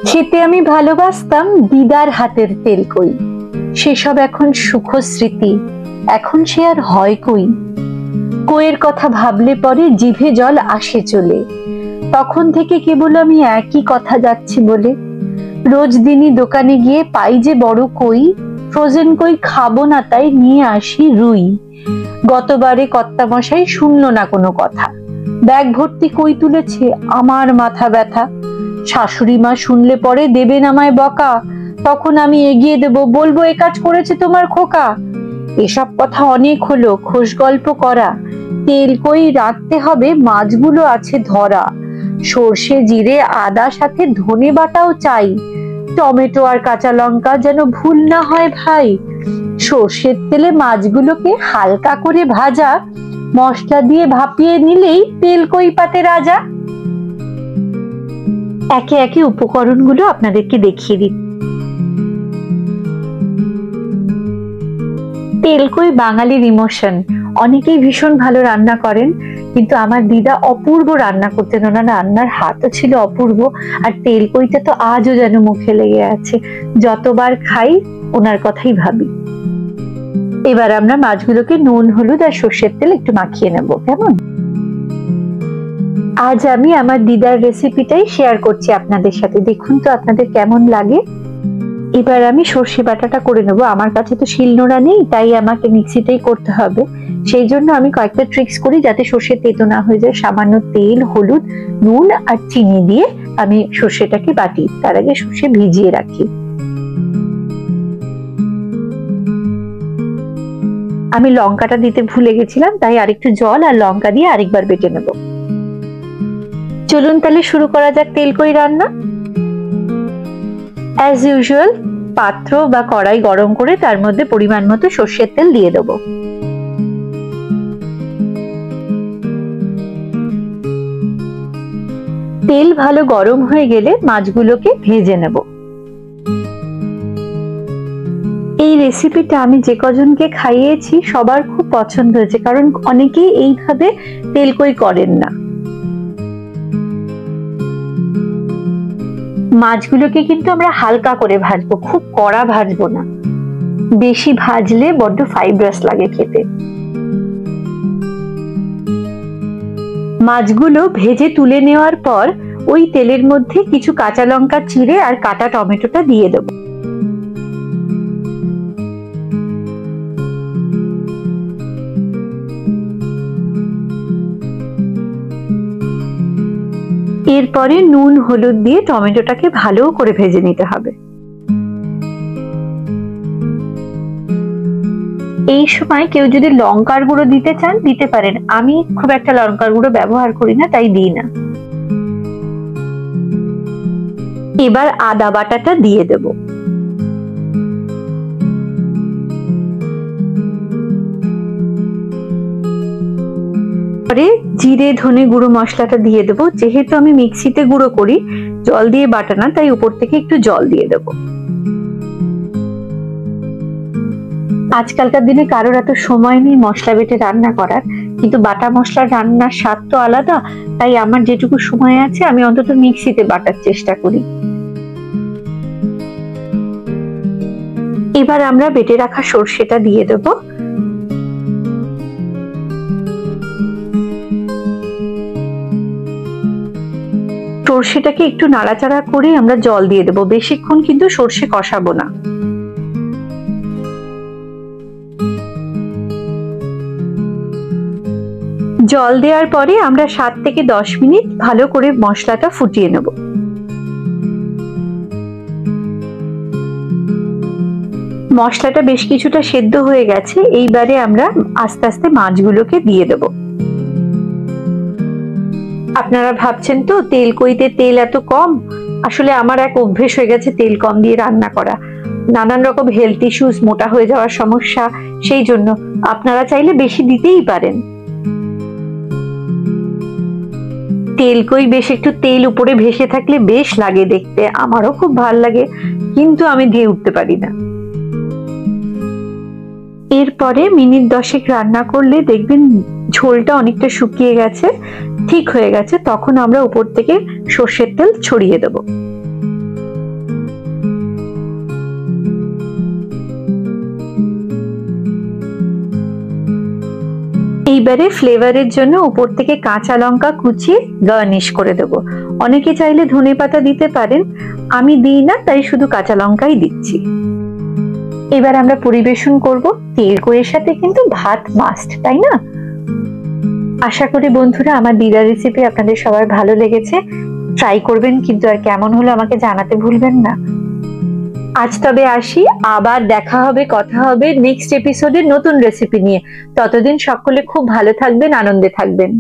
খেতে আমি ভালোবাসতাম দিদার হাতের তেল কই, সেসব এখন সুখ স্মৃতি, এখন সে আর হয় কই। কইয়ের কথা ভাবলে পরে জিভে জল আসে চলে, তখন থেকে কেবল আমি একই কথা যাচ্ছি বলে। রোজ দিনই দোকানে গিয়ে পাই যে বড় কই, ফ্রোজেন কই খাবো না তাই নিয়ে আসি রুই। গতবারে কর্তামশাই শুনলো না কোনো কথা, ব্যাগ ভর্তি কই তুলেছে, আমার মাথা ব্যথা। শাশুড়ি মা শুনলে পরে দেবেন আমায় বকা, তখন আমি এগিয়ে দেব, বলবো এ কাজ করেছে তোমার খোকা। এসব কথা অনেক হলো, খোশ গল্প করা। তেল কই রাখতে হবে, মাছগুলো আছে ধরা। সর্ষে জিরে আদা সাথে ধনে বাটাও চাই, টমেটো আর কাঁচা লঙ্কা যেন ভুল না হয় ভাই। সর্ষের তেলে মাছগুলোকে হালকা করে ভাজা, মশলা দিয়ে ভাপিয়ে নিলেই তেল কই পাতে রাজা। একে একে উপকরণগুলো আপনাদেরকে দেখিয়ে দিই। তেল কই বাঙালির ইমোশন, অনেকেই ভীষণ ভালো রান্না করেন, কিন্তু আমার দিদা অপূর্ব রান্না করতেন, ওনার রান্নার হাতও ছিল অপূর্ব। আর তেল কইটা তো আজও যেন মুখে লেগে আছে, যতবার খাই ওনার কথাই ভাবি। এবার আমরা মাছগুলোকে নুন হলুদ আর সর্ষের তেল একটু মাখিয়ে নেব, কেমন? আজ আমি আমার দিদার রেসিপিটাই শেয়ার করছি আপনাদের সাথে, দেখুন তো আপনাদের কেমন লাগে। এবার আমি সর্ষে বাটাটা করে নেব। আমার কাছে তো শিলনোড়া নেই, তাই আমাকে মিক্সিতেই করতে হবে। সেই জন্য আমি কয়েকটা ট্রিক্স করি যাতে সর্ষে তেতো না হয়ে যায়। সামান্য তেল, হলুদ, নুন আর চিনি দিয়ে আমি সর্ষেটাকে বাটি, তার আগে সর্ষে ভিজিয়ে রাখি। আমি লঙ্কাটা দিতে ভুলে গেছিলাম, তাই আরেকটু জল আর লঙ্কা দিয়ে আরেকবার বেটে নেব। চলুন তাহলে শুরু করা যাক তেল কই রান্না। অ্যাজ ইউজুয়াল পাত্র বা কড়াই গরম করে তার মধ্যে পরিমাণ মতো সর্ষের তেল দিয়ে দেব। তেল ভালো গরম হয়ে গেলে মাছগুলোকে ভেজে নেব। এই রেসিপিটা আমি যে কজনকে খাইয়েছি সবার খুব পছন্দ হয়েছে, কারণ অনেকেই এইভাবে তেল কই করেন না। মাছগুলোকে কিন্তু আমরা হালকা করে ভাজবো, খুব কড়া ভাজবো না, বেশি ভাজলে বড্ড ফাইব্রাস লাগে খেতে। মাছগুলো ভেজে তুলে নেওয়ার পর ওই তেলের মধ্যে কিছু কাঁচা লঙ্কা চিড়ে আর কাটা টমেটোটা দিয়ে দেব। এরপরে নুন হলুদ দিয়ে টমেটোটাকে ভালো করে ভেজে নিতে হবে। এই সময় কেউ যদি লঙ্কার গুঁড়ো দিতে চান দিতে পারেন, আমি খুব একটা লঙ্কার গুঁড়ো ব্যবহার করি না, তাই দিই না। এবার আদা বাটাটা দিয়ে দেব। জিরে ধনে গুঁড়ো মশলাটা দিয়ে দেব। যেহেতু আমি মিক্সিতে গুঁড়ো করি, জল দিয়ে বাটা না, তাই উপর থেকে একটু জল দিয়ে দেব। আজকালকার দিনে কারোর এত সময় নেই মশলা বেটে রান্না করার, কিন্তু বাটা মশলার রান্নার স্বাদ তো আলাদা, তাই আমার যেটুকু সময় আছে আমি অন্তত মিক্সিতে বাটার চেষ্টা করি। এবার আমরা বেটে রাখা সর্ষেটা দিয়ে দেব। সর্ষেটাকে একটু নাড়াচাড়া করে আমরা জল দিয়ে দেব। বেশিক্ষণ কিন্তু সর্ষে কষাবো না। জল দেওয়ার পরে আমরা 7 থেকে 10 মিনিট ভালো করে মশলাটা ফুটিয়ে নেব। মশলাটা বেশ কিছুটা সেদ্ধ হয়ে গেছে, এইবারে আমরা আস্তে আস্তে মাছগুলোকে দিয়ে দেব। আপনারা ভাবছেন তো তেল কইতে তেল এত কম, আসলে আমার এক অভ্যেস হয়ে গেছে তেল কম দিয়ে রান্না করা। নানান রকম হেলথ ইস্যুস, মোটা হয়ে যাওয়ার সমস্যা, সেই জন্য আপনারা চাইলে বেশি দিতেই পারেন। তেল কই বেশ একটু তেল উপরে ভেসে থাকলে বেশ লাগে দেখতে, আমারও খুব ভালো লাগে, কিন্তু আমি দিয়ে উঠতে পারি না। এরপরে মিনিট 10 রান্না করলে দেখবেন ঝোলটা অনেকটা শুকিয়ে গেছে, ঠিক হয়ে গেছে। তখন আমরা উপর থেকে সর্ষের তেল ছড়িয়ে দেব। এইবারে ফ্লেভারের জন্য উপর থেকে কাঁচা লঙ্কা কুচিয়ে গার্নিশ করে দেবো। অনেকে চাইলে ধনেপাতা দিতে পারেন, আমি দিই না, তাই শুধু কাঁচা লঙ্কাই দিচ্ছি। এবার আমরা পরিবেশন করব। তেলকইয়ের সাথে কিন্তু ভাত মাস্ট, তাই না? আশা করি বন্ধুরা আমার দিদার রেসিপি আপনাদের সবার ভালো লেগেছে। ট্রাই করবেন কিন্তু, আর কেমন হলো আমাকে জানাতে ভুলবেন না। আজ তবে আসি, আবার দেখা হবে, কথা হবে নেক্সট এপিসোডে নতুন রেসিপি নিয়ে। ততদিন সকলে খুব ভালো থাকবেন, আনন্দে থাকবেন।